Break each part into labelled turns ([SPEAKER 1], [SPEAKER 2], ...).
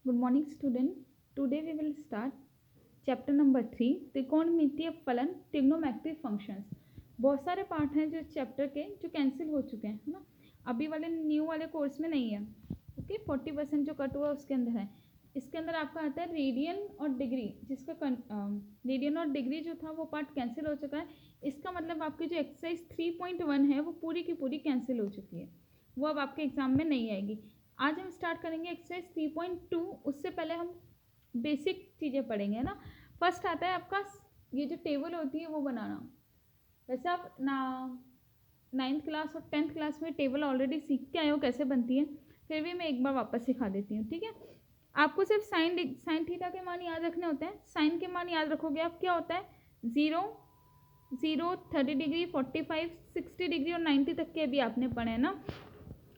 [SPEAKER 1] Good morning, student. Today we will start chapter number 3 त्रिकोणमितीय फलन trigonometric functions. बहुत सारे पार्ट हैं जो इस चैप्टर के जो कैंसिल हो चुके हैं, है ना। अभी वाले न्यू वाले कोर्स में नहीं है। ओके, 40% जो कट हुआ उसके अंदर है। इसके अंदर आपका आता है रेडियन और डिग्री, जिसका रेडियन और डिग्री जो था वो पार्ट कैंसिल हो चुका है। इसका मतलब आपकी जो एक्सरसाइज 3.1 है वो पूरी की पूरी कैंसिल हो चुकी है, वो अब आपके एग्जाम में नहीं आएगी। आज हम स्टार्ट करेंगे एक्सरसाइज 3.2। उससे पहले हम बेसिक चीज़ें पढ़ेंगे, है ना। फर्स्ट आता है आपका ये जो टेबल होती है वो बनाना। वैसे आप ना 9th क्लास और 10th क्लास में टेबल ऑलरेडी सीख के आए हो कैसे बनती है, फिर भी मैं एक बार वापस सिखा देती हूँ, ठीक है। आपको सिर्फ साइन थीटा के मान याद रखने होते हैं। साइन के मान याद रखोगे आप, क्या होता है 0, 0, 30 डिग्री, 45, 60 डिग्री और 90 तक के अभी आपने पढ़े हैं ना।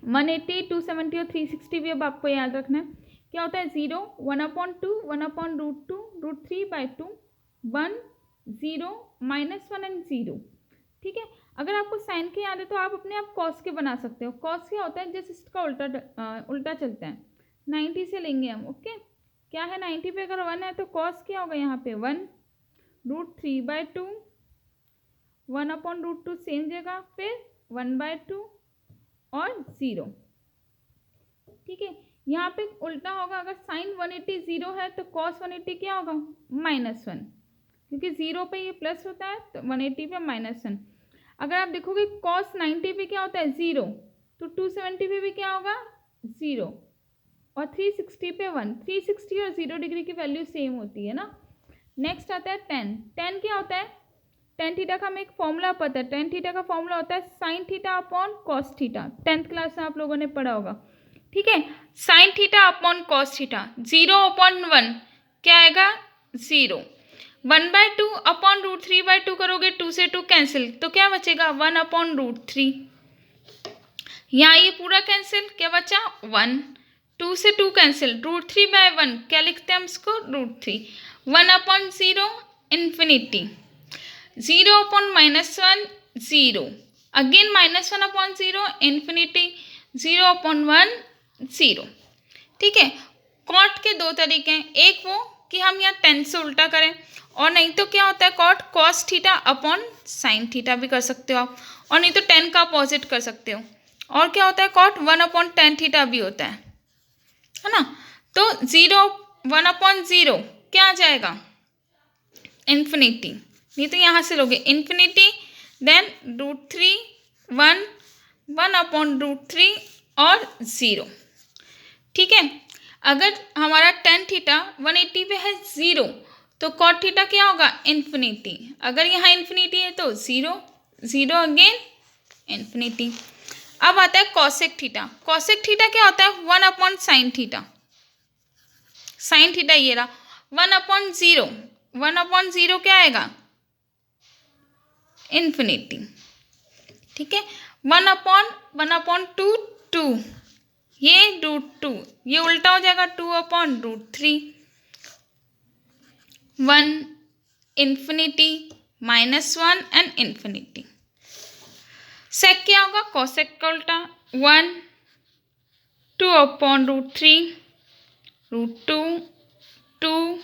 [SPEAKER 1] 180, 270 और 360 भी अब आपको याद रखना है। क्या होता है 0, 1/2, 1/√2, √3/2, 1, 0, -1 एंड 0, ठीक है। अगर आपको साइन के याद है तो आप अपने आप कॉस के बना सकते हो। कॉस क्या होता है, जैसे इसका उल्टा चलता है। 90 से लेंगे हम, ओके। क्या है 90 पे अगर 1 है तो कॉस क्या होगा यहाँ पे 1, √3/2, 1/√2 सेम जगह, फिर 1/2 और 0, ठीक है। यहाँ पे उल्टा होगा, अगर साइन 180 0 है तो कॉस 180 क्या होगा -1, क्योंकि 0 पे ये प्लस होता है तो 180 पे -1। अगर आप देखोगे कॉस 90 पे क्या होता है 0, तो 270 पे भी क्या होगा 0, और 360 पे 1। 360 और 0 डिग्री की वैल्यू सेम होती है ना। नेक्स्ट आता है 10। 10 क्या होता है, टेन थीटा का हमें एक फॉर्मूला पता है। टेन थीटा का फॉर्मूला होता है sine theta upon cos theta. 10th class में आप लोगों ने पढ़ा होगा, ठीक है। Sine theta upon cos theta, 0/1 क्या आएगा 0, 1/2 अपॉन √3/2 करोगे, 2 से 2 कैंसिल, तो क्या बचेगा 1/√3। यहाँ ये पूरा कैंसिल, क्या बचा 1, 2 से 2 कैंसिल, √3/1 क्या लिखते हैं हम इसको √3, 1/0 इन्फिनिटी, 0/-1 0, अगेन -1/0 इन्फिनिटी, 0/1 0, ठीक है। कॉट के दो तरीके हैं, एक वो कि हम यहाँ 10 से उल्टा करें, और नहीं तो क्या होता है cot cos theta upon sine theta भी कर सकते हो आप, और नहीं तो 10 का अपोजिट कर सकते हो। और क्या होता है कॉट 1/tan थीटा भी होता है ना। तो 0, 1/0 क्या आ जाएगा इन्फिनिटी, नहीं तो यहाँ से लोगे इन्फिनिटी, देन √3, 1, 1/√3 और 0, ठीक है। अगर हमारा tan थीटा 180 पे है 0, तो cot थीटा क्या होगा इन्फिनिटी। अगर यहाँ इन्फिनिटी है तो 0, 0 अगेन इन्फिनिटी। अब आता है कॉसेक थीटा। कॉसेक थीटा क्या होता है 1/sin थीटा। साइन थीटा ये रहा 1/0, 1/0 क्या आएगा इन्फिनिटी, ठीक है। 1/1/2 2, ये √2, ये उल्टा हो जाएगा 2/√3, 1 इन्फिनिटी, -1 एंड इन्फिनिटी। सेक क्या होगा कॉसेक का उल्टा 1, 2/√3, √2, 2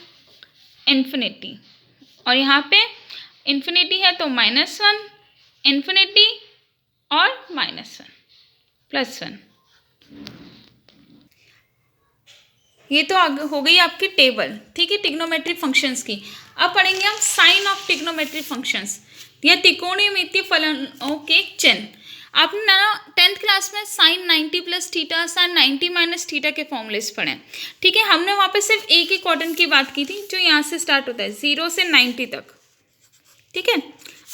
[SPEAKER 1] इन्फिनिटी, और यहाँ पे इन्फिनिटी है तो -1 इन्फिनिटी और -1 +1। ये तो आगे हो गई आपकी टेबल, ठीक है, ट्रिग्नोमेट्रिक फंक्शंस की। अब पढ़ेंगे हम साइन ऑफ ट्रिग्नोमेट्रिक फंक्शंस या त्रिकोणमितीय फलनों के चिन्ह। आपने ना 10th क्लास में साइन 90 + थीटा, साइन 90 - थीटा के फॉर्मूलेस पढ़े, ठीक है। हमने वहाँ पे सिर्फ एक ही क्वाड्रेंट की बात की थी जो यहाँ से स्टार्ट होता है 0 से 90 तक, ठीक है।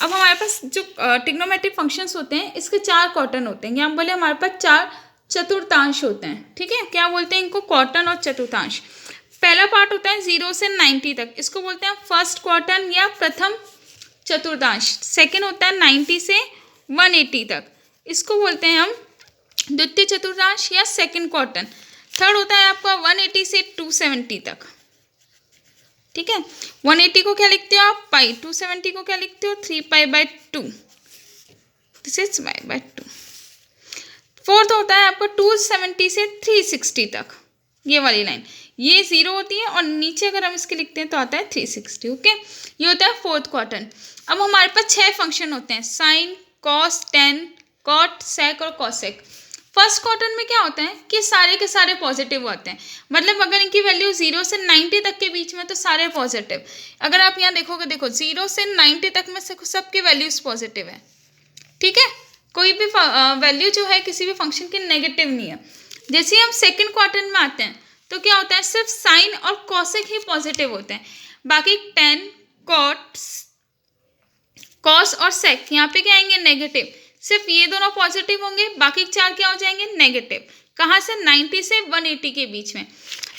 [SPEAKER 1] अब हमारे पास जो ट्रिग्नोमेट्रिक फंक्शंस होते हैं इसके 4 क्वाड्रेंट होते हैं, या हम बोले हमारे पास 4 चतुर्थांश होते हैं, ठीक है। क्या बोलते हैं इनको क्वाड्रेंट और चतुर्थांश। पहला पार्ट होता है 0 से 90 तक, इसको बोलते हैं फर्स्ट क्वाड्रेंट या प्रथम चतुर्थांश। सेकंड होता है 90 से 180 तक, इसको बोलते हैं हम द्वितीय चतुर्थांश या सेकंड क्वाड्रेंट। थर्ड होता है आपका 180 से 270 तक, ठीक है। 180 को क्या लिखते हो आप पाई, 270 को क्या लिखते हो 3π/2, दिस इज π/2। फोर्थ होता है आपका 270 से 360 तक, ये वाली लाइन, ये 0 होती है और नीचे अगर हम इसके लिखते हैं तो आता है 360। ओके, ये होता है फोर्थ क्वाड्रेंट। अब हमारे पास 6 फंक्शन होते हैं, साइन, कॉस, टेन, कॉट, सेक और कॉसेक। फर्स्ट क्वाड्रेंट में क्या होता है कि सारे के सारे पॉजिटिव होते हैं, मतलब अगर इनकी वैल्यू 0 से 90 तक के बीच में तो सारे पॉजिटिव। अगर आप यहाँ देखोगे, देखो 0 से 90 तक में सबके वैल्यूज पॉजिटिव है। ठीक है, कोई भी वैल्यू जो है किसी भी फंक्शन की नेगेटिव नहीं है। जैसे ही हम सेकंड क्वाड्रेंट में आते हैं तो क्या होता है, सिर्फ साइन और कॉसेक ही पॉजिटिव होते हैं, बाकी टेन, कॉट, कॉस और सेक यहाँ पे क्या आएंगे, नेगेटिव। सिर्फ ये दोनों पॉजिटिव होंगे, बाकी 4 क्या हो जाएंगे, नेगेटिव। कहाँ से, 90 से 180 के बीच में।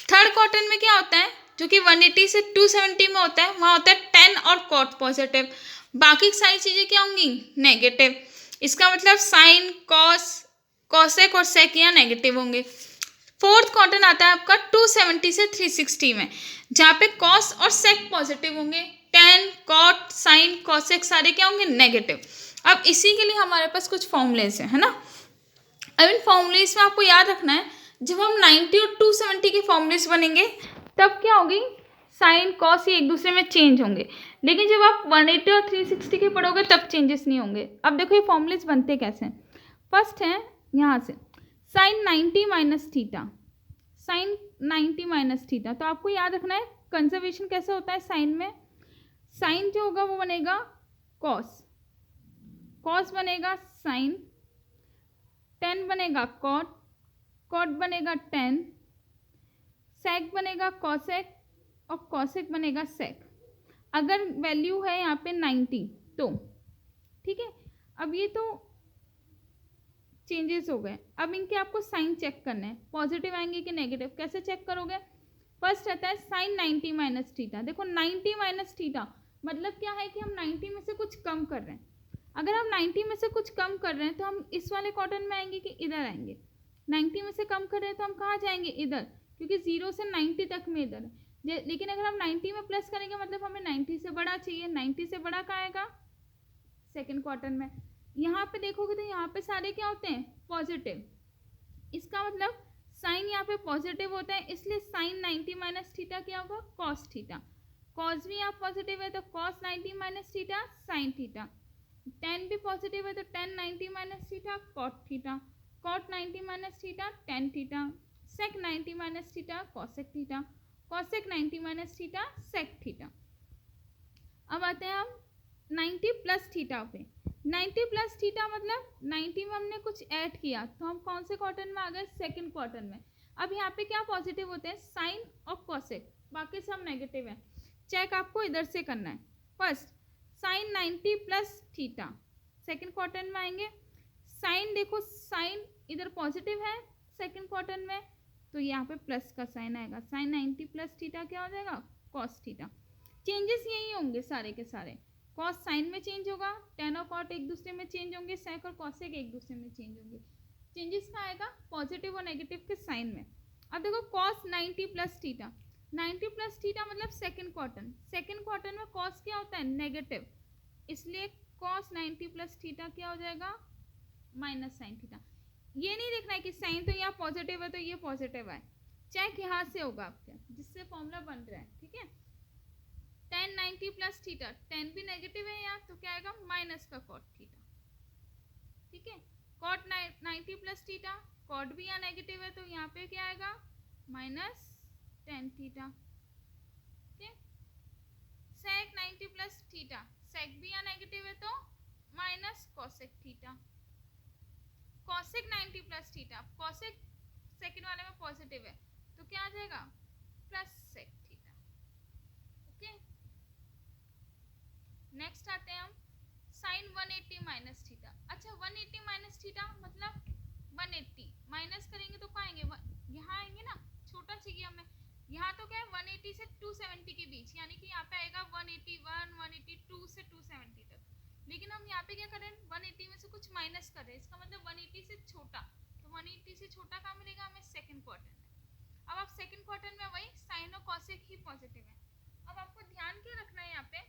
[SPEAKER 1] थर्ड क्वाड्रेंट में क्या होता है, जो कि 180 से 270 में होता है, वहाँ होता है टेन और कॉट पॉजिटिव, बाकी सारी चीज़ें क्या होंगी, नेगेटिव। इसका मतलब साइन, कॉस, कॉसेक और सेक यहाँ नेगेटिव होंगे। फोर्थ क्वाड्रेंट आता है आपका 270 से 360 में, जहाँ पे कॉस और सेक पॉजिटिव होंगे, टेन, कॉट, साइन, कॉसेक सारे क्या होंगे, नेगेटिव। अब इसी के लिए हमारे पास कुछ फॉर्मूलेस है ना। अब इन फॉर्मूलेस में आपको याद रखना है, जब हम 90 और 270 के फॉर्मूलेस बनेंगे तब क्या होगी, साइन, कॉस ये एक दूसरे में चेंज होंगे, लेकिन जब आप 180 और 360 के पढ़ोगे तब चेंजेस नहीं होंगे। अब देखो ये फॉर्मूलेस बनते कैसे हैं। फर्स्ट है यहाँ से sine 90 minus theta, sine 90 minus theta, तो आपको याद रखना है कंजर्वेशन कैसे होता है साइन में। साइन जो होगा वो बनेगा कॉस, कॉस बनेगा साइन, टेन बनेगा कॉट, कॉट बनेगा टेन, सेक बनेगा कॉसेक और कॉसेक बनेगा सेक। अगर वैल्यू है यहाँ पे 90 तो ठीक है। अब ये तो चेंजेस हो गए, अब इनके आपको साइन चेक करना है, पॉजिटिव आएंगे कि नेगेटिव, कैसे चेक करोगे। फर्स्ट रहता है साइन 90 माइनस थीटा। देखो 90 माइनस थीटा मतलब क्या है कि हम 90 में से कुछ कम कर रहे हैं। अगर हम 90 में से कुछ कम कर रहे हैं तो हम इस वाले क्वाड्रेंट में आएंगे कि इधर आएंगे। 90 में से कम कर रहे हैं तो हम कहाँ जाएंगे, इधर, क्योंकि 0 से 90 तक में इधर है। लेकिन अगर हम 90 में प्लस करेंगे मतलब हमें 90 से बड़ा चाहिए, 90 से बड़ा कहाँ आएगा, सेकेंड क्वाड्रेंट में। यहाँ पे देखोगे तो यहाँ पे सारे क्या होते हैं, पॉजिटिव। इसका मतलब साइन यहाँ पे पॉजिटिव होता है, इसलिए साइन 90 माइनस थीटा क्या होगा, कॉस थीटा। कॉस भी यहाँ पॉजिटिव है तो cos 90 minus theta sine theta. Tan भी पॉजिटिव है तो tan 90 minus theta cot theta, cot 90 minus theta tan theta, sec 90 minus theta cosec theta, cosec 90 minus theta sec theta. अब आते हैं हम 90 प्लस थीटा पे। 90 प्लस थीटा मतलब 90 में हमने कुछ ऐड किया तो हम कौन से क्वाड्रेंट में आ गए, सेकंड क्वाड्रेंट में। अब यहाँ पे क्या पॉजिटिव होते हैं, साइन और कॉसेक, बाकी सब नेगेटिव है। चेक आपको इधर से करना है। First sine 90 plus theta, second quadrant में आएंगे। साइन देखो, साइन इधर पॉजिटिव है सेकंड क्वाड्रेंट में तो यहाँ पे प्लस का साइन आएगा, साइन 90 प्लस थीटा क्या हो जाएगा, कॉस थीटा। चेंजेस यही होंगे सारे के सारे, कॉस साइन में चेंज होगा, टेन और कॉट एक दूसरे में चेंज होंगे, सेक और कॉसेक एक दूसरे में चेंज होंगे। चेंजेस का आएगा पॉजिटिव और नेगेटिव के साइन में। अब देखो cos 90 plus theta, 90 plus theta मतलब सेकंड क्वाड्रेंट, सेकंड क्वाड्रेंट में कॉस क्या होता है, नेगेटिव, इसलिए कॉस 90 प्लस थीटा क्या हो जाएगा, माइनस साइन थीटा। ये नहीं देखना है कि साइन तो यहाँ पॉजिटिव है तो ये पॉजिटिव है, चेक यहाँ से होगा आपका जिससे फॉर्मूला बन रहा है। ठीक है, टेन 90 प्लस थीटा, टेन भी नेगेटिव है यहाँ तो क्या आएगा, माइनस का कॉट थीटा। ठीक है, कॉट 90 प्लस थीटा, कॉट भी यहाँ नेगेटिव है तो यहाँ पे क्या आएगा, माइनस टेन थीटा। ठीक है, सेक 90 प्लस थीटा, सेक भी यहाँ नेगेटिव है तो minus cosec theta. Cosec 90 plus theta, cosec second वाले में पॉजिटिव है तो क्या आ जाएगा, plus sec theta. Okay, next आते हैं हम साइन 180 माइनस थीटा। अच्छा 180 माइनस थीटा मतलब 180 माइनस करेंगे तो कहाँ आएंगे, यहाँ आएंगे ना, छोटा चाहिए हमें। यहाँ तो क्या है 180 से 270 के बीच, यानी कि यहाँ पे आएगा 181, 182 से 270 तक। लेकिन हम यहाँ पे क्या कर रहे हैं, 180 में से कुछ माइनस कर रहे हैं, इसका मतलब 180 से छोटा, तो 180 से छोटा कहाँ मिलेगा हमें, सेकंड क्वाड्रेंट में। अब आप सेकंड क्वाड्रेंट में वही साइन और कॉसेक ही पॉजिटिव है। अब आपको ध्यान क्या रखना है, यहाँ पे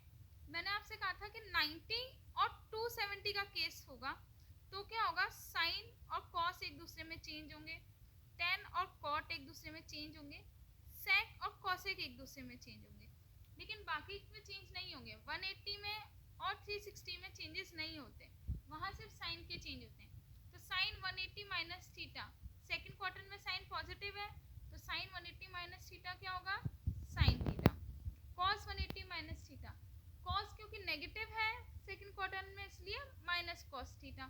[SPEAKER 1] मैंने आपसे कहा था कि 90 और 270 का केस होगा तो क्या होगा, साइन और कॉस एक दूसरे में चेंज होंगे, टेन और कॉट एक दूसरे में चेंज होंगे, सेक और कॉसेक एक दूसरे में चेंज होंगे, लेकिन बाकी में चेंज नहीं होंगे। 180 में और 360 में चेंजेस नहीं होते, वहाँ सिर्फ साइन के चेंज होते हैं। तो sine 180 minus theta, second quarter में साइन पॉजिटिव है तो साइन 180 माइनस थीटा क्या होगा, sine theta. Cos 180 minus theta, cos क्योंकि नेगेटिव है सेकेंड क्वार्टर में इसलिए minus cos theta.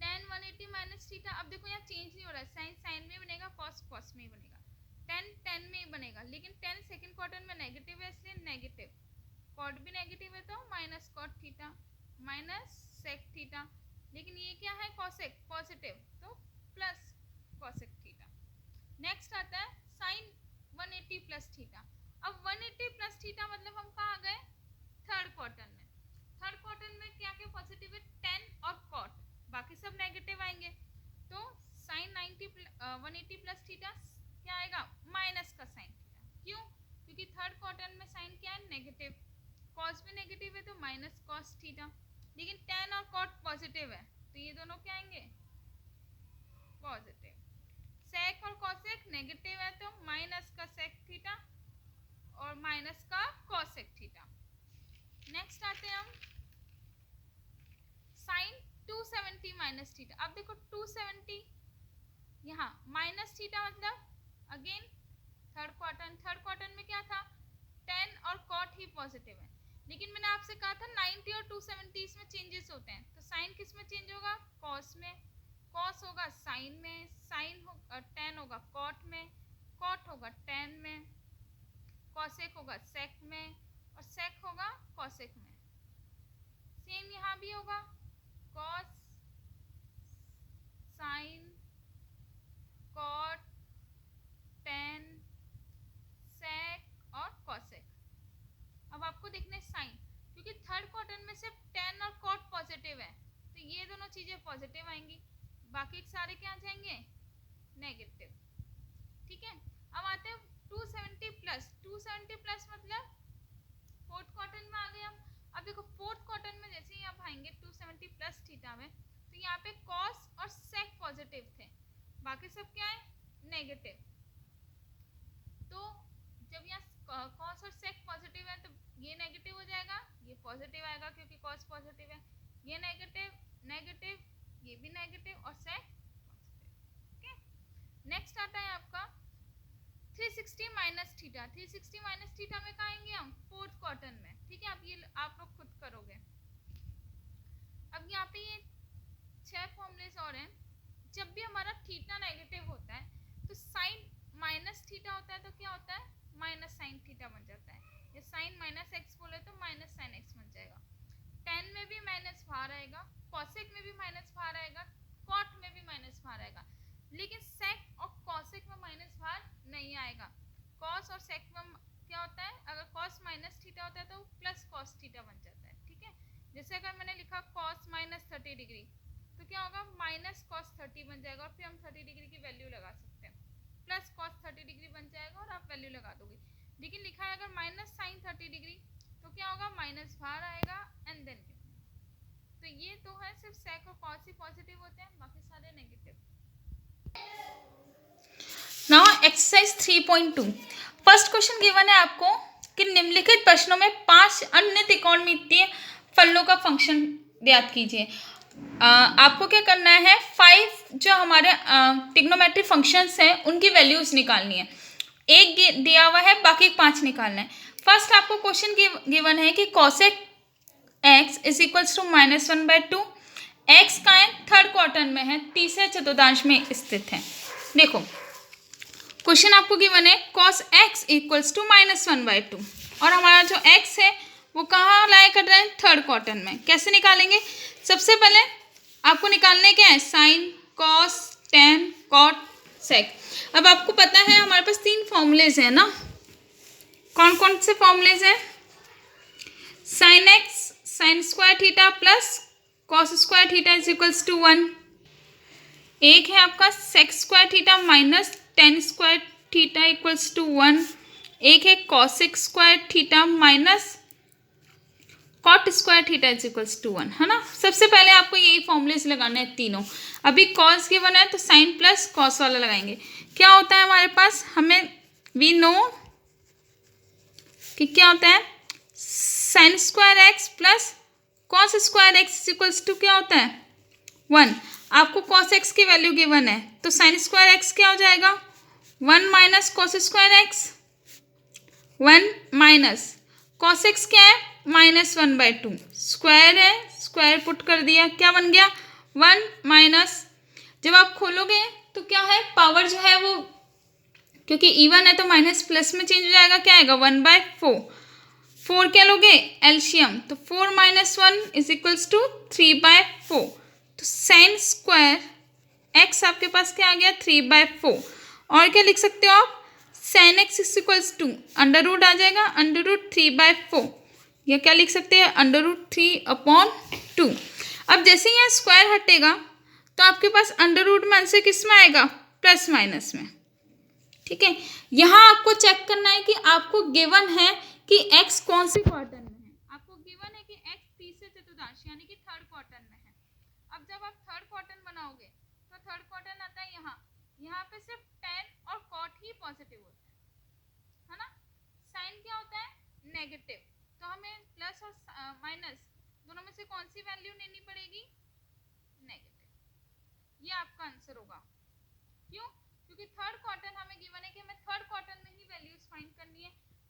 [SPEAKER 1] Tan 180 minus theta, अब देखो यहाँ चेंज नहीं हो रहा है, साइन साइन में बनेगा, कॉस कॉस में ही बनेगा, टेन टेन में ही बनेगा, लेकिन टेन सेकेंड क्वार्टर में नेगेटिव है इसलिए नेगेटिव, कॉट भी नेगेटिव है तो minus cot theta minus sec theta, लेकिन ये क्या है कॉसेक पॉजिटिव तो प्लस कॉसेक थीटा। नेक्स्ट आता है साइन 180 प्लस थीटा। अब 180 प्लस थीटा मतलब हम कहाँ आ गए, थर्ड क्वार्टर में। थर्ड क्वार्टर में क्या क्या पॉजिटिव है, टेन और कॉट, बाकी सब नेगेटिव आएंगे, तो साइन 180 प्लस थीटा क्या आएगा, माइनस का साइन थीटा। क्यों, क्योंकि थर्ड क्वार्टर में साइन क्या है, नेगेटिव, कॉस भी नेगेटिव है तो माइनस कॉस थीटा, लेकिन टेन और कॉट पॉजिटिव है तो ये दोनों क्या आएंगे, पॉजिटिव। सेक और कॉसेक नेगेटिव है तो माइनस का सेक थीटा और माइनस का कॉसेक थीटा। नेक्स्ट आते हैं हम साइन 270 माइनस थीटा। अब देखो 270 यहाँ माइनस थीटा मतलब अगेन थर्ड क्वार्टर में क्या था, 10 और कॉट ही पॉजिटिव है, लेकिन मैंने आपसे कहा था 90 और 270 इसमें चेंजेस होते हैं, तो साइन किस में चेंज होगा, कॉस में, कॉस होगा साइन में, साइन होगा 10 होगा कॉट में, कॉट होगा 10 में, कॉसेक होगा सेक में और सेक होगा कॉसेक में। सेम यहाँ भी होगा, कॉस साइन कॉट 10 सेक और कॉसेक। अब आपको देखना है साइन, क्योंकि थर्ड क्वार्टर में सिर्फ 10 और कॉट पॉजिटिव है तो ये दोनों चीजें पॉजिटिव आएंगी, बाकी सारे क्या आ जाएंगे, नेगेटिव। ठीक है, अब आते हैं 270 प्लस। 270 प्लस मतलब फोर्थ क्वार्टर में आ गए हम। अब देखो फोर्थ क्वार्टर में जैसे ही आप आएंगे 270 प्लस थीटा में, तो यहाँ पे कॉस और सेक पॉजिटिव थे, बाकी सब क्या है, नेगेटिव। तो जब यहाँ कॉस और सेक पॉजिटिव है तो ये नेगेटिव हो जाएगा, ये पॉजिटिव आएगा क्योंकि कॉस पॉजिटिव है, ये नेगेटिव नेगेटिव, ये भी नेगेटिव और सेक पॉजिटिव। ओके, नेक्स्ट आता है आपका 360 माइनस थीटा। 360 माइनस थीटा में कहाँ आएंगे हम, फोर्थ क्वार्टर में। ठीक है, अब ये आप लोग खुद करोगे। अब यहाँ पे ये 6 फॉर्मूलेस और हैं। जब भी हमारा थीटा नेगेटिव होता है तो साइन माइनस थीटा होता है तो क्या होता है, माइनस साइन थीटा बन जाता है। ये साइन माइनस एक्स बोले तो माइनस साइन एक्स बन जाएगा। 10 में भी माइनस बाहर आएगा, कॉसेक में भी माइनस बाहर आएगा, कॉट में भी माइनस बाहर आएगा, लेकिन सेक और कॉसेक में माइनस बाहर नहीं आएगा। कॉस और सेक में क्या होता है, अगर कॉस माइनस थीटा होता है तो प्लस कॉस थीटा बन जाता है। ठीक है, जैसे अगर मैंने लिखा कॉस माइनस 30 डिग्री तो क्या होगा, माइनस कॉस 30 बन जाएगा और फिर हम 30 डिग्री की वैल्यू लगा सकते हैं, प्लस कॉस 30 डिग्री बन जाएगा और आप वैल्यू लगा दोगे। लेकिन लिखा है अगर माइनस साइन 30 डिग्री तो क्या होगा, माइनस बाहर आएगा एंड देन। तो ये तो है सिर्फ सेक और कॉस ही पॉजिटिव होते हैं, बाकी सारे negative. Now exercise 3.2 first question given है आपको कि निम्नलिखित प्रश्नों में 5 अन्य त्रिकोणमितीय फलनों का फंक्शन ज्ञात कीजिए। आपको क्या करना है, 5 जो हमारे ट्रिग्नोमेट्रिक फंक्शंस हैं उनकी वैल्यूज निकालनी है। एक दिया हुआ है, बाकी 5 निकालना है। फर्स्ट आपको क्वेश्चन गिवन है कि cosec x is equals to -1/2। X का है थर्ड क्वार्टर में है, तीसरे चतुर्थांश में स्थित है। देखो क्वेश्चन आपको गिवन है cos x इक्वल्स टू -1/2 और हमारा जो x है वो कहाँ लाया कर रहे हैं, थर्ड क्वार्टर में। कैसे निकालेंगे, सबसे पहले आपको निकालने क्या है, sine cos tan cot sec. अब आपको पता है हमारे पास 3 फॉर्मूलेज हैं ना, कौन कौन से फॉर्मूलेज हैं, sine x sine square theta plus cos square theta is equals to 1। एक है आपका sec square theta minus tan square theta equals to 1। एक है cosec square theta minus cot square theta is equals to 1, है ना। सबसे पहले आपको यही फॉर्मूलेस लगाने हैं तीनों। अभी कॉस गिवन है तो साइन प्लस कॉस वाला लगाएंगे। क्या होता है हमारे पास, हमें वी नो कि क्या होता है sine square x plus cos square x equals to क्या होता है 1। आपको कॉस एक्स की वैल्यू गिवन है तो साइन स्क्वायर एक्स क्या हो जाएगा 1 minus cos square x, 1 minus cos x क्या है -1/2, स्क्वायर है स्क्वायर पुट कर दिया, क्या बन गया 1 माइनस, जब आप खोलोगे तो क्या है पावर जो है वो क्योंकि इवन है तो माइनस प्लस में चेंज हो जाएगा, क्या आएगा 1/4, 4 क्या लोगे एलसीएम, तो 4 - 1 इज इक्वल्स टू 3/4, तो साइन स्क्वायर एक्स आपके पास क्या आ गया 3/4। और क्या लिख सकते हो आप sine x is equals to under root आ जाएगा अंडर रूट 3/4, या क्या लिख सकते हैं अंडर रूट 3/2। अब जैसे यहाँ स्क्वायर हटेगा तो आपके पास अंडर रूट में आंसर किस में आएगा प्लस माइनस में। ठीक है, यहाँ आपको चेक करना है कि आपको गिवन है कि x कौन से क्वार्टर में है, आपको गिवन है कि x तीसरे चतुर्थांश यानी कि थर्ड क्वार्टर में है। अब जब आप थर्ड क्वार्टर बनाओगे तो थर्ड क्वार्टर आता है यहाँ पे सिर्फ tan और cot ही पॉजिटिव होता है ना, साइन क्या होता है नेगेटिव, तो हमें प्लस और माइनस दोनों में से कौन सी वैल्यू लेनी पड़ेगी नेगेटिव, ये आपका आंसर होगा। क्यों, क्योंकि थर्ड क्वार्टर हमें गिवन है कि हमें थर्ड क्वार्टर में ही वैल्यूज फाइंड करनी है,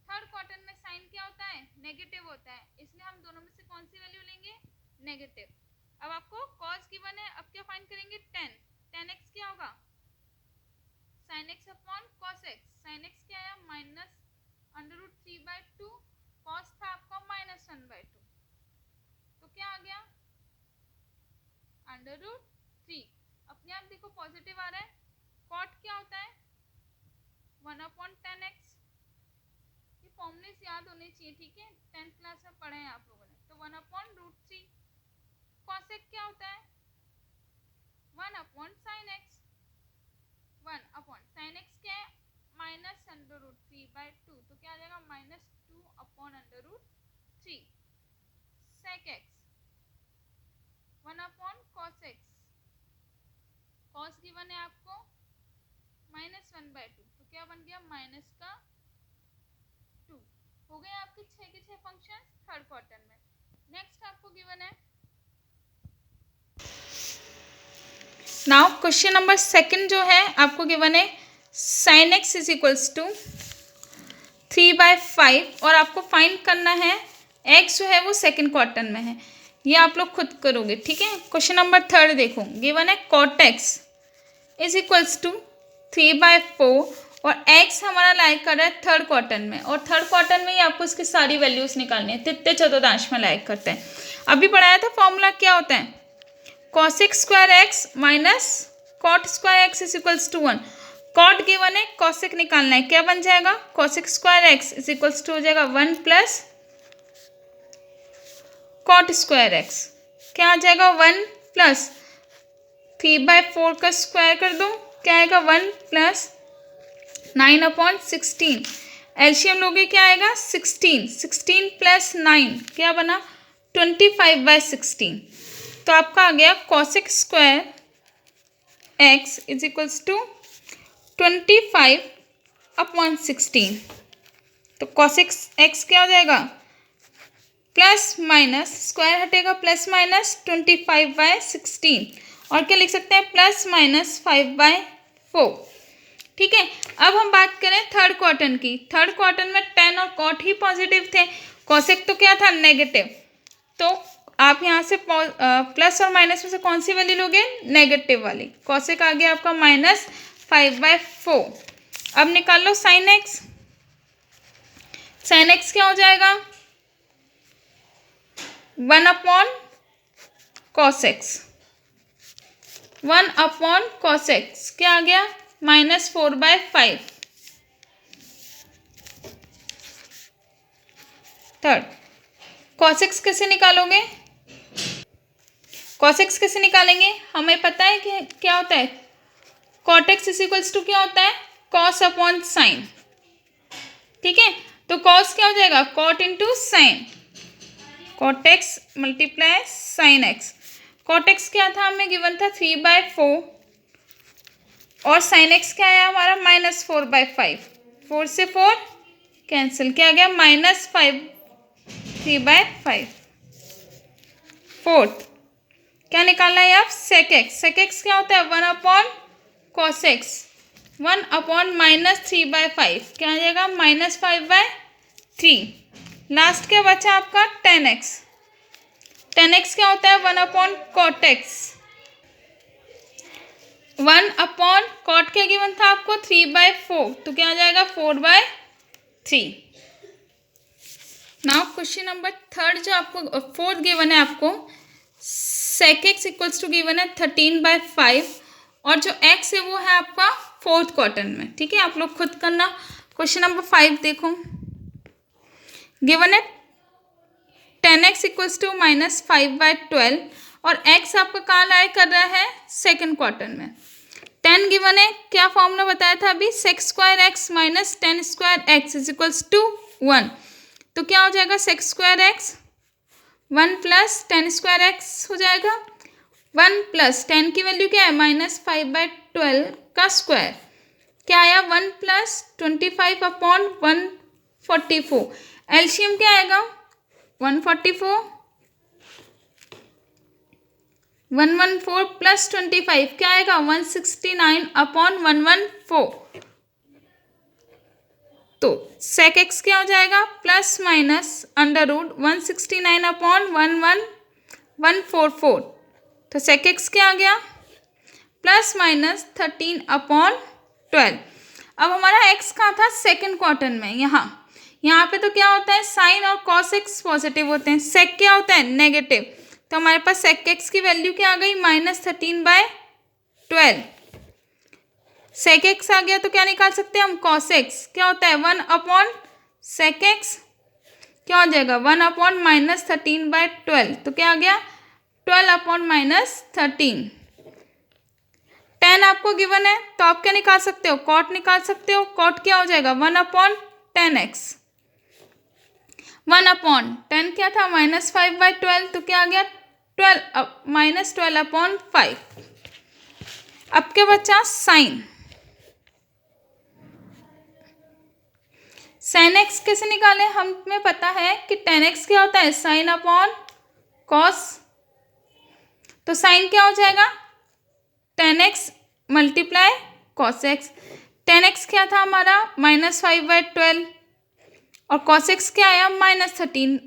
[SPEAKER 1] थर्ड क्वार्टर में साइन क्या होता है नेगेटिव होता है, इसलिए हम दोनों में से कौन सी वैल्यू लेंगे नेगेटिव। अब आपको cos गिवन है, अब क्या फाइंड करेंगे tan x क्या होगा sin x upon cos x, sin x क्या आया -√3/2, cos था आपका -1/2, तो क्या आ गया √3, अपने आप देखो पॉजिटिव आ रहा है, cot क्या होता है 1/tan x, ये फॉर्मूलेस याद होने चाहिए, ठीक है 10th क्लास में पढ़े हैं आप लोगों ने, तो 1/√3, cos x क्या होता है 1/sin x, 1/sin x क्या है -√3/2, तो क्या आ जाएगा -2/√3, sec x 1/cos x, cos given है आपको -1/2, तो क्या बन गया -2। हो गए आपके 6 के 6 फंक्शन थर्ड क्वार्टर में। नेक्स्ट आपको गिवन है नाउ क्वेश्चन नंबर सेकंड जो है आपको गिवन है sin x is equals to 3/5 और आपको फाइंड करना है x जो है वो सेकंड क्वार्टर में है, ये आप लोग खुद करोगे। ठीक है, क्वेश्चन नंबर थर्ड देखो, गिवन है cot x is equals to 3/4 और x हमारा लाइक कर रहा है थर्ड क्वार्टर में, और थर्ड क्वार्टर में ही आपको इसकी सारी वैल्यूज निकालनी है, तृतीय चतुर्थांश में लाइक करते हैं। अभी पढ़ाया था फॉर्मूला क्या होता है cosec square x minus cot square x is equals to 1, cot given है cosec निकालना है, क्या बन जाएगा cosec square x is equals to हो जाएगा 1 प्लस cot स्क्वायर x, क्या आ जाएगा 1 प्लस 3/4 का स्क्वायर कर दो, क्या आएगा 1 प्लस 9/16, एलसीएम लोगे क्या आएगा 16, 16 प्लस 9 क्या बना 25/16, तो आपका आ गया cosec square x is equals to 25/16, तो cosec x क्या हो जाएगा प्लस माइनस स्क्वायर हटेगा प्लस माइनस 25/16, और क्या लिख सकते हैं ±5/4। ठीक है, अब हम बात करें थर्ड क्वार्टर की, थर्ड क्वार्टर में tan और cot ही पॉजिटिव थे, cosec तो क्या था नेगेटिव, तो आप यहाँ से प्लस और माइनस में से कौन सी वैल्यू लोगे नेगेटिव वाली, cosec आ गया आपका -5/4। अब निकाल लो sin x, sin x क्या हो जाएगा 1/cos x, 1/cos x क्या आ गया -4/5। थर्ड cos x कैसे निकालोगे, cos x कैसे निकालेंगे, हमें पता है कि क्या होता है cot x is equals to क्या होता है cos/sin। ठीक है, तो cos क्या हो जाएगा cot into sine, cot x multiply sin x, cot x क्या था हमें गिवन था 3/4 और sin x क्या आया हमारा -4/5, 4 से 4 कैंसिल, क्या आ गया -5, 3/5। फोर्थ क्या निकालना है आप, सेक एक्स। सेक एक्स क्या होता है 1/cos x, 1/-3/5 क्या आ जाएगा -5/3। लास्ट क्या बचा आपका tan x। tan x क्या होता है 1/cot x, 1/cot क्या गिवन था आपको 3/4, तो क्या आ जाएगा 4/3। नाउ क्वेश्चन नंबर थर्ड जो आपको फोर्थ गिवन है आपको, sec x equals to given है 13/5 और जो x है वो है आपका फोर्थ क्वार्टर में। ठीक है, आप लोग खुद करना। क्वेश्चन नंबर 5 देखो, गिवन है tan x इक्वल्स टू -5/12 और x आपका कहाँ लाए कर रहा है सेकेंड क्वार्टर में। tan गिवन है, क्या फॉर्मूला बताया था अभी, sec² x - tan² x is equals to 1। तो क्या हो जाएगा sec² x 1 + tan² x हो जाएगा, 1 + tan की वैल्यू क्या है -5/12 का स्क्वायर, क्या आया 1 + 25/144। एलसीएम क्या आएगा 144, 114 + 25 क्या आएगा 169/114। तो sec x क्या हो जाएगा ±√169/11144। तो sec x क्या आ गया ±13/12। अब हमारा x कहाँ था सेकेंड क्वार्टर में, यहाँ पे तो क्या होता है साइन और cos x पॉजिटिव होते हैं, sec क्या होता है नेगेटिव। तो हमारे पास sec x की वैल्यू क्या आ गई -13/12। sec x आ गया तो क्या निकाल सकते हैं हम cos x, क्या होता है 1/sec x, क्या हो जाएगा 1/-13/12, तो क्या आ गया 12/-13। tan आपको गिवन है तो आप क्या निकाल सकते हो cot निकाल सकते हो। cot क्या हो जाएगा 1/tan x, 1/tan क्या था -5/12, तो क्या आ गया 12/5। अब क्या बचा साइन। sin x कैसे निकालें, हमें पता है कि tan x क्या होता है sin/cos। तो साइन क्या हो जाएगा tan x × cos x। tan x क्या था हमारा -5/12 और cos x क्या आया -13,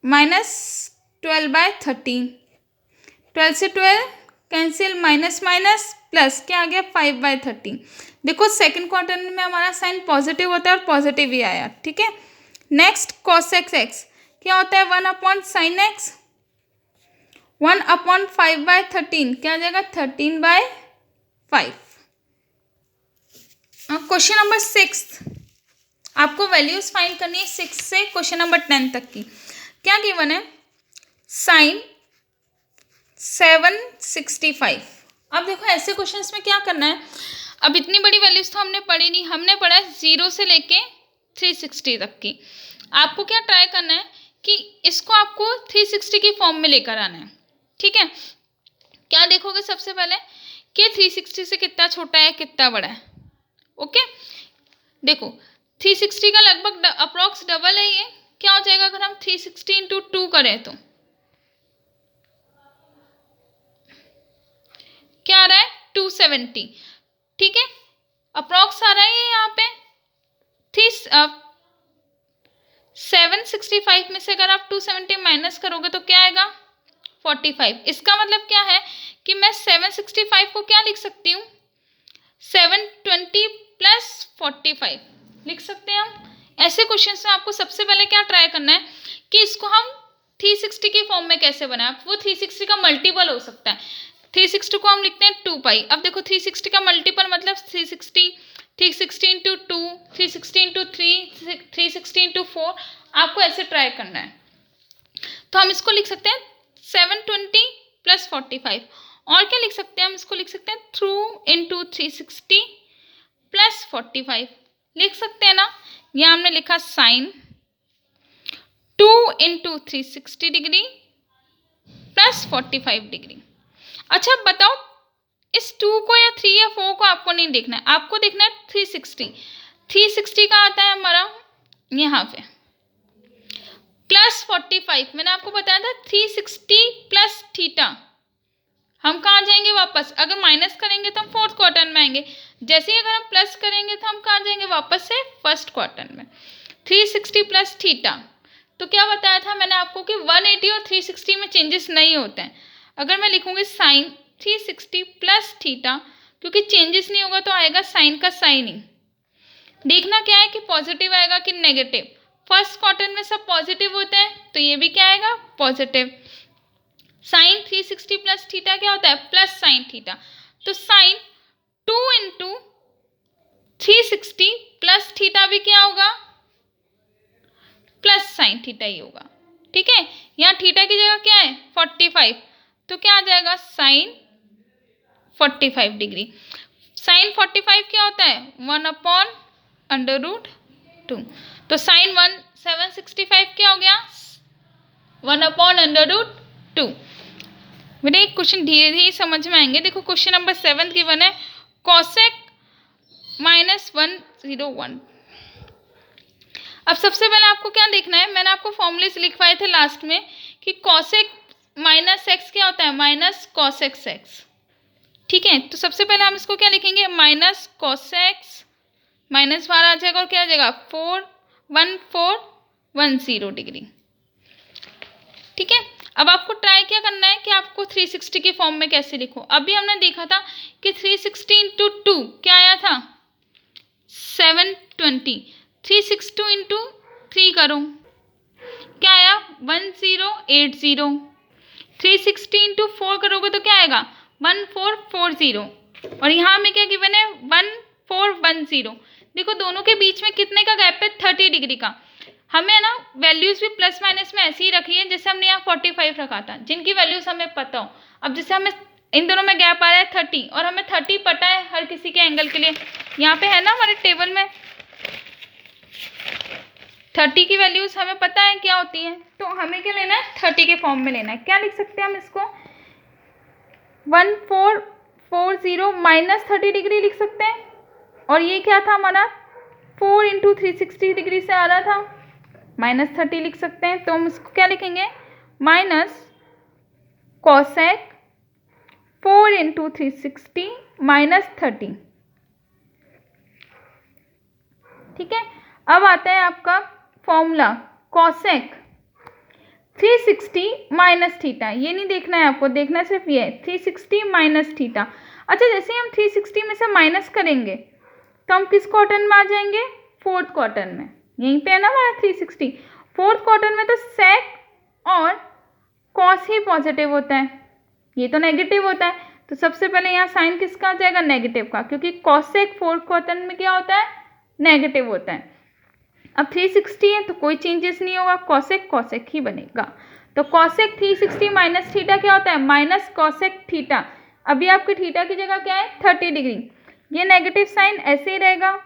[SPEAKER 1] -12/13। 12 से 12 कैंसिल, माइनस प्लस क्या आ गया 5/13। देखो सेकंड क्वार्टर में हमारा साइन पॉजिटिव होता है और पॉजिटिव ही आया। ठीक है, नेक्स्ट cos x क्या होता है 1/sin x, 1/5/13 क्या आ जाएगा 13/5। क्वेश्चन नंबर 6 आपको वैल्यूज फाइंड करनी है 6 से क्वेश्चन नंबर 10 तक की। क्या गिवन है साइन 765। अब देखो ऐसे क्वेश्चंस में क्या करना है, अब इतनी बड़ी वैल्यूज तो हमने पढ़ी नहीं, हमने पढ़ा है 0 से लेके 360 तक की। आपको क्या ट्राई करना है कि इसको आपको 360 की फॉर्म में लेकर आना है। ठीक है, क्या देखोगे सबसे पहले कि 360 से कितना छोटा है कितना बड़ा है। ओके, देखो 360 का लगभग अप्रॉक्स डबल है ये, क्या हो जाएगा अगर हम 360 × 2 करें तो क्या आ रहा है 270। ठीक है, अप्रॉक्स आ रहा है ये यहाँ पे 765 में से अगर आप 270 माइनस करोगे तो क्या आएगा 45। इसका मतलब क्या है कि मैं 765 को क्या लिख सकती हूँ 720 + 45 लिख सकते हैं हम। ऐसे क्वेश्चंस में आपको सबसे पहले क्या ट्राई करना है कि इसको हम 360 की फॉर्म में कैसे बनाएं। वो 360 का मल्टीपल हो सकता है, 360 को हम लिखते हैं 2π। अब देखो 360 का मल्टीपल मतलब 360 × 2, 360 × 3, 360 × 4, आपको ऐसे ट्राई करना है। तो हम इसको लिख सकते हैं 720 + 45। और क्या लिख सकते हैं हम, इसको लिख सकते हैं 2 × 360 + 45 लिख सकते हैं ना। यहाँ हमने लिखा साइन 2 × 360 डिग्री + 45 डिग्री। अच्छा बताओ इस 2 को या 3 या 4 को आपको नहीं देखना है, आपको देखना है 360। 360 का आता है हमारा यहाँ पे +45। मैंने आपको बताया था 360 प्लस थीटा। हम कहाँ जाएंगे वापस, अगर माइनस करेंगे तो हम फोर्थ क्वार्टर में आएंगे, जैसे ही अगर हम प्लस करेंगे तो हम कहाँ जाएंगे वापस से फर्स्ट क्वार्टर में। 360 प्लस थीटा, तो क्या बताया था मैंने आपको कि 180 और 360 में चेंजेस नहीं होते हैं। अगर मैं लिखूंगी साइन 360 प्लस थीटा, क्योंकि चेंजेस नहीं होगा तो आएगा साइन का साइन ही। देखना क्या है कि पॉजिटिव आएगा कि नेगेटिव। फर्स्ट क्वार्टर में सब पॉजिटिव होते हैं तो ये भी क्या आएगा, पॉजिटिव। साइन 360 प्लस थीटा क्या होता है, प्लस साइन थीटा। तो साइन 2 इंटू 360 प्लस थीटा भी क्या होगा, प्लस साइन थीटा ही होगा। ठीक है, यहाँ थीटा की जगह क्या है 45, तो क्या आ जाएगा साइन 45 डिग्री। साइन 45 क्या होता है 1/√2। तो साइन 765 क्या हो गया 1/√2। बेटा एक क्वेश्चन धीरे धीरे समझ में आएंगे। देखो क्वेश्चन नंबर 7 गिवन है कॉसेक -101। अब सबसे पहले आपको क्या देखना है, मैंने आपको फॉर्मूले लिखवाए थे लास्ट में कि कॉसेक -x क्या होता है माइनस कॉसेक x। ठीक है, तो सबसे पहले हम इसको क्या लिखेंगे माइनस कॉसेक्स, माइनस बाहर आ जाएगा और क्या आ जाएगा 1410 डिग्री। ठीक है, अब आपको ट्राई क्या करना है कि आपको 360 के फॉर्म में कैसे लिखो। अभी हमने देखा था कि 360 इंटू 2 क्या आया था 720। 362 इंटू 3 करो क्या आया 1080। 360 इंटू 4 करोगे तो क्या आएगा 1440। और यहाँ में क्या गिवन है 1410। देखो दोनों के बीच में कितने का गैप है 30 डिग्री का। हमें ना वैल्यूज भी प्लस माइनस में ऐसी ही रखी है जैसे हमने यहाँ 45 रखा था, जिनकी वैल्यूज हमें पता हो। अब जैसे हमें इन दोनों में गैप आ रहा है 30 और हमें 30 पता है हर किसी के एंगल के लिए, यहाँ पे है ना हमारे टेबल में 30 की वैल्यूज हमें पता है क्या होती है। तो हमें क्या लेना है 30 के फॉर्म में लेना है। क्या लिख सकते हैं हम इसको 1440 माइनस 30 डिग्री लिख सकते हैं। और ये क्या था हमारा 4 इंटू 360 डिग्री से आ रहा था, माइनस 30 लिख सकते हैं। तो हम इसको क्या लिखेंगे माइनस कॉसेक 4 इंटू 360 माइनस 30। ठीक है, अब आता है आपका फॉर्मूला कॉसेक 360 माइनस थीटा। ये नहीं देखना है आपको, देखना सिर्फ ये 360 माइनस थीटा। अच्छा, जैसे हम 360 में से माइनस करेंगे तो हम किस क्वार्टर में आ जाएंगे फोर्थ क्वार्टर में। यहीं पे है ना हमारा 360। फोर्थ क्वार्टर में तो सेक और कॉस ही पॉजिटिव होता है, ये तो नेगेटिव होता है। तो सबसे पहले यहाँ साइन किसका आ जाएगा नेगेटिव का, क्योंकि कॉसेक फोर्थ क्वार्टर में क्या होता है नेगेटिव होता है। अब 360 है तो कोई चेंजेस नहीं होगा, कॉसेक कॉसेक ही बनेगा। तो कॉसेक 360 माइनस थीटा क्या होता है माइनस कॉसेक थीटा। अभी आपके थीटा की जगह क्या है 30 डिग्री, ये नेगेटिव साइन ऐसे ही रहेगा।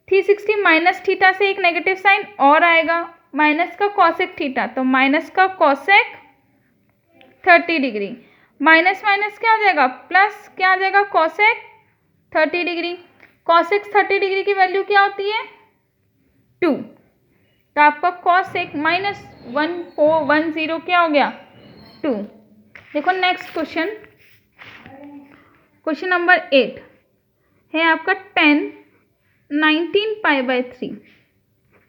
[SPEAKER 1] 360 माइनस थीटा से एक नेगेटिव साइन और आएगा माइनस का कॉसेक थीटा, तो माइनस का कॉसेक 30 डिग्री। माइनस माइनस क्या आ जाएगा प्लस, क्या आ जाएगा कॉसेक 30 डिग्री। कॉसेक 30 डिग्री की वैल्यू क्या होती है 2। तो आपका कॉसेक माइनस 1410 क्या हो गया 2। देखो नेक्स्ट क्वेश्चन, क्वेश्चन नंबर 8 है आपका 10 19 π/3।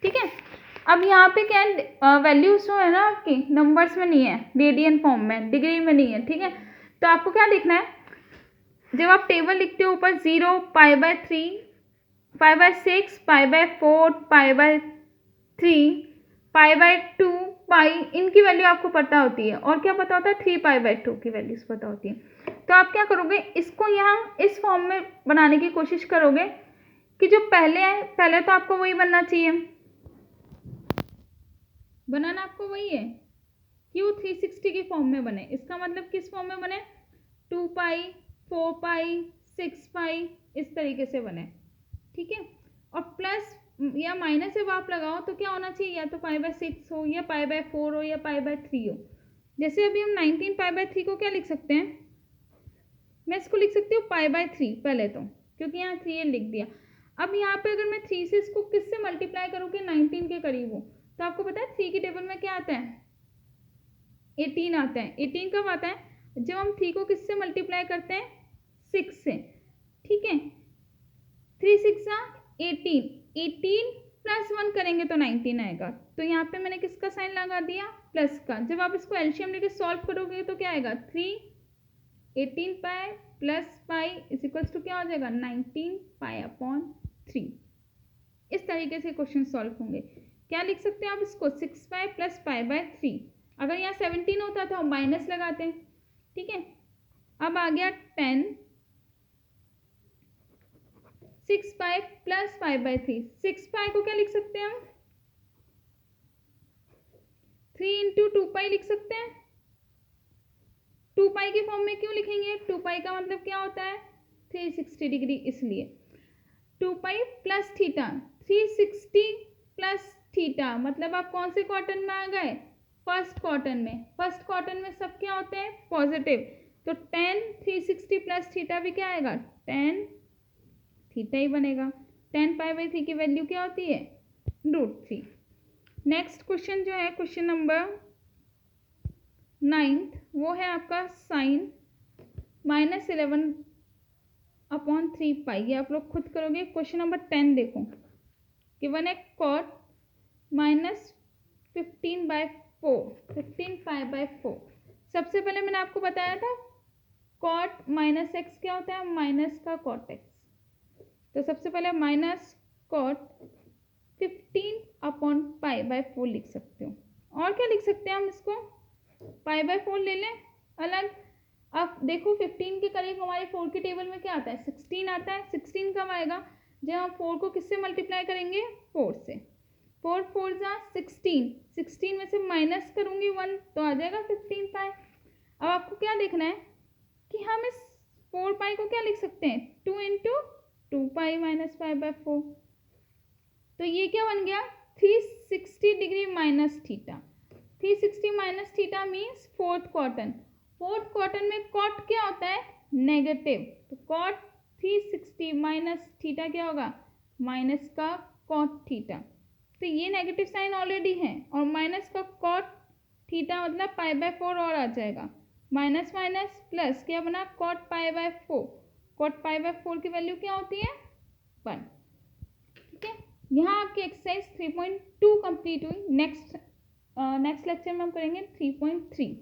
[SPEAKER 1] ठीक है, अब यहाँ पे क्या है वैल्यूज जो है ना आपकी नंबर्स में नहीं है, रेडियन फॉर्म में, डिग्री में नहीं है। ठीक है, तो आपको क्या देखना है जब आप टेबल लिखते हो ऊपर 0 π/3 π/6 π/4 π/3 π/2 पाई, इनकी वैल्यू आपको पता होती है। और क्या पता होता है 3 π/2 की वैल्यूज पता होती है। तो आप क्या करोगे इसको यहाँ इस फॉर्म में बनाने की कोशिश करोगे कि जो पहले है, पहले तो आपको वही बनना चाहिए, बनाना आपको वही है कि वो 360 के फॉर्म में बने। इसका मतलब किस फॉर्म में बने 2 पाई 4 पाई 6 पाई इस तरीके से बने। ठीक है, और प्लस या माइनस जब आप लगाओ तो क्या होना चाहिए, या तो π/6 हो या π/4 हो या π/3 हो। जैसे अभी हम 19 π/3 को क्या लिख सकते हैं मैं इसको लिख सकती हूँ π/3 पहले तो, क्योंकि यहाँ 3 लिख दिया। अब यहाँ पे अगर मैं 3 से इसको किससे मल्टीप्लाई करूँ कि 19 के करीब हो, तो आपको पता है 3 की टेबल में क्या आता है, 18 आता है। 18 कब आता है, जब हम 3 को किससे मल्टीप्लाई करते हैं, 6 से, ठीक है। 3 6 18, 18 प्लस 1 करेंगे तो 19 आएगा। तो यहाँ पे मैंने किसका साइन लगा दिया, प्लस का। जब आप इसको एलसीएम लेके सॉल्व करोगे तो क्या आएगा, 3 18 pi plus pi is equals to क्या हो जाएगा, 19 पाई/3। इस तरीके से क्वेश्चन सॉल्व होंगे। क्या लिख सकते हैं आप इसको, 6 पाई प्लस पाई/3। अगर यहाँ 17 होता तो हम माइनस लगाते हैं, ठीक है। अब आ गया 10, 6 पाई प्लस पाई/3। 6 पाई को क्या लिख सकते हैं हम, 3 इंटू 2 पाई लिख सकते हैं। 2 पाई के फॉर्म में क्यों लिखेंगे, 2 पाई का मतलब क्या होता है, 360 डिग्री, इसलिए 2 pi plus theta, 360 plus theta, मतलब आप कौन से क्वार्टर में आ गए, फर्स्ट क्वार्टर में। फर्स्ट क्वार्टर में सब क्या होते हैं, पॉजिटिव। तो 10 360 प्लस थीटा भी क्या आएगा, 10 थीटा ही बनेगा। 10 π/3 की वैल्यू क्या होती है, √3। नेक्स्ट क्वेश्चन जो है, क्वेश्चन नंबर 9, वो है आपका साइन -11/3 पाई। ये आप लोग खुद करोगे। क्वेश्चन नंबर 10 देखो, गिवन है कॉट -15/4, 15 π/4। सबसे पहले मैंने आपको बताया था कॉट -x क्या होता है, माइनस का कॉट x। तो सबसे पहले माइनस कॉट 15/π/4 लिख सकते हो। और क्या लिख सकते हैं हम इसको, π/4 ले लें अलग। अब देखो 15 के करीब हमारे 4 की टेबल में क्या आता है, 16 आता है। 16 कब आएगा, जब हम 4 को किससे मल्टीप्लाई करेंगे, 4 से। 4 4 जा 16, 16 में से माइनस करूंगी 1 तो आ जाएगा 15 पाई। अब आपको क्या देखना है कि हम इस 4 पाई को क्या लिख सकते हैं, 2 इंटू 2 पाई माइनस π/4। तो ये क्या बन गया, 360 degree minus theta. 360 minus theta means fourth quarter. Fourth quarter में कॉट क्या होता है, नेगेटिव। तो कॉट 360 माइनस थीटा क्या होगा, माइनस का कॉट थीटा। तो ये नेगेटिव साइन ऑलरेडी है, और माइनस का कॉट थीटा मतलब π/4 और आ जाएगा। माइनस माइनस प्लस क्या बना, कॉट π/4। कॉट π/4 की वैल्यू क्या होती है, 1। ठीक है, यहाँ आपकी एक्सरसाइज 3.2 कंप्लीट हुई। नेक्स्ट लेक्चर में हम करेंगे 3.3।